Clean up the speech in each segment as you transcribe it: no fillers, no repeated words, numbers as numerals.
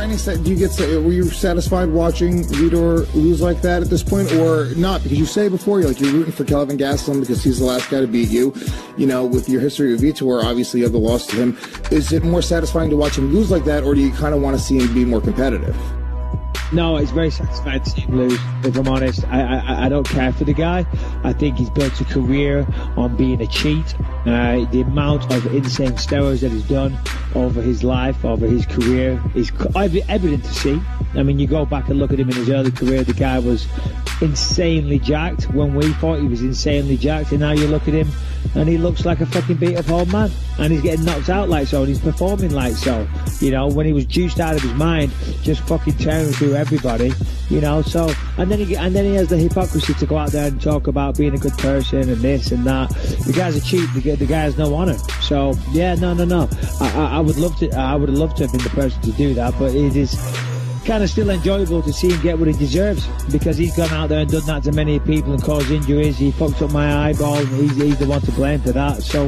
any set? Were you satisfied watching Vitor lose like that at this point, or not? Because you say before you're rooting for Kelvin Gastelum because he's the last guy to beat you. You know, with your history with Vitor, obviously you have the loss to him. Is it more satisfying to watch him lose like that, or do you kind of want to see him be more competitive? No, it's very satisfying to see him lose, if I'm honest. I don't care for the guy. I think he's built a career on being a cheat. The amount of insane steroids that he's done over his life, over his career, is evident to see. I mean, you go back and look at him in his early career, the guy was insanely jacked when we thought he was insanely jacked, and now you look at him and he looks like a fucking beat up old man, and he's getting knocked out like so, and he's performing like so. You know, when he was juiced out of his mind, just fucking tearing through everybody, you know. So and then he has the hypocrisy to go out there and talk about being a good person and this and that. The guy's a cheat. The guy has no honor. So yeah, no. I would love to. I would have loved to have been the person to do that, but it is kind of still enjoyable to see him get what he deserves, because he's gone out there and done that to many people and caused injuries. He fucked up my eyeball, and he's the one to blame for that. So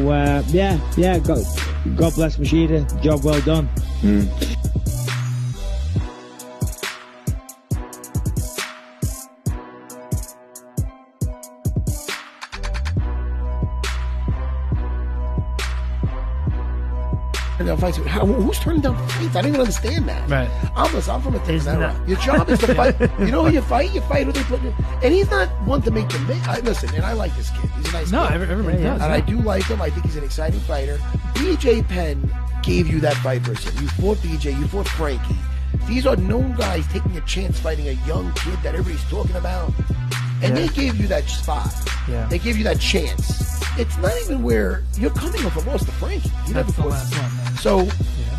yeah, God bless Machida, job well done. Fights. Who's turning down fights? I don't even understand that. Right. I'm from a different era. Your job is to fight. You know who you fight? You fight who they put in. And he's not one to make them. Listen, and I like this kid. He's a nice kid. No, everybody does. And I do like him. I think he's an exciting fighter. BJ Penn gave you that fight versus you fought BJ. You fought Frankie. These are known guys taking a chance fighting a young kid that everybody's talking about. And they gave you that spot. Yeah. They gave you that chance. It's not even where you're coming off a loss to Frankie. That's the last one, man. So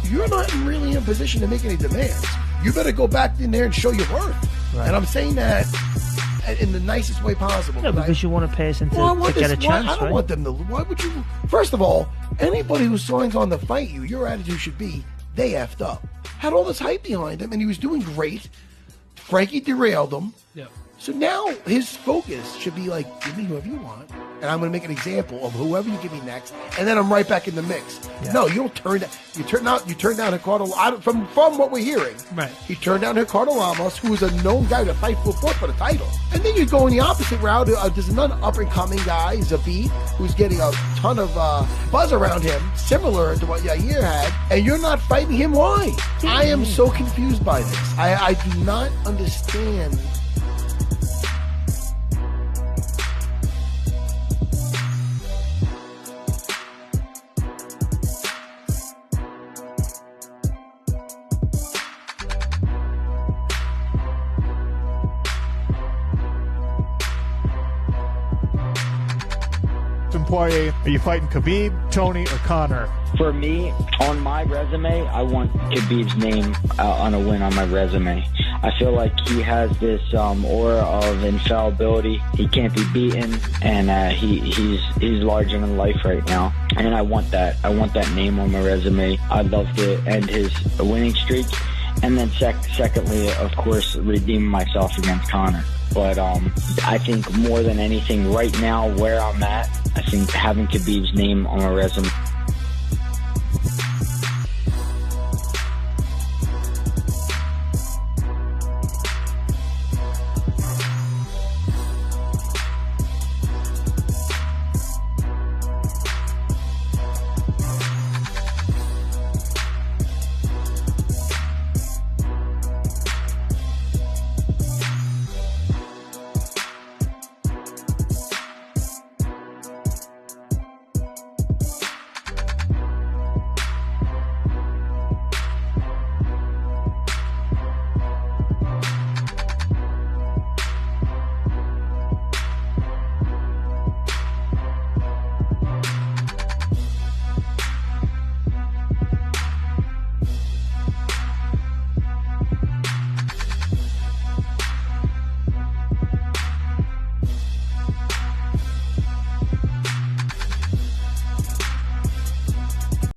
you're not really in a position to make any demands. You better go back in there and show your worth. Right. And I'm saying that in the nicest way possible. Yeah, because you want a person to get a chance, I don't want them to. Why would you? First of all, anybody who signs on to fight you, your attitude should be, they effed up. Had all this hype behind him, and he was doing great. Frankie derailed him. Yeah. So now his focus should be like, give me whoever you want, and I'm going to make an example of whoever you give me next, and then I'm right back in the mix. Yeah. No, you don't turn down. You turn down Ricardo. From what we're hearing, right? He turned down Ricardo Ramos, who is a known guy to fight for the title. And then you go in the opposite route. There's another up and coming guy, Khabib, who's getting a ton of buzz around him, similar to what Yair had, and you're not fighting him. Why? I am so confused by this. I do not understand. Poirier, are you fighting Khabib, Tony, or Conor? For me, on my resume, I want Khabib's name on a win on my resume. I feel like he has this aura of infallibility. He can't be beaten, and he's larger than life right now. And I want that. I want that name on my resume. I'd love to end his winning streak. And then secondly, of course, redeem myself against Conor. But I think more than anything right now, where I'm at, I think having Khabib's name on my resume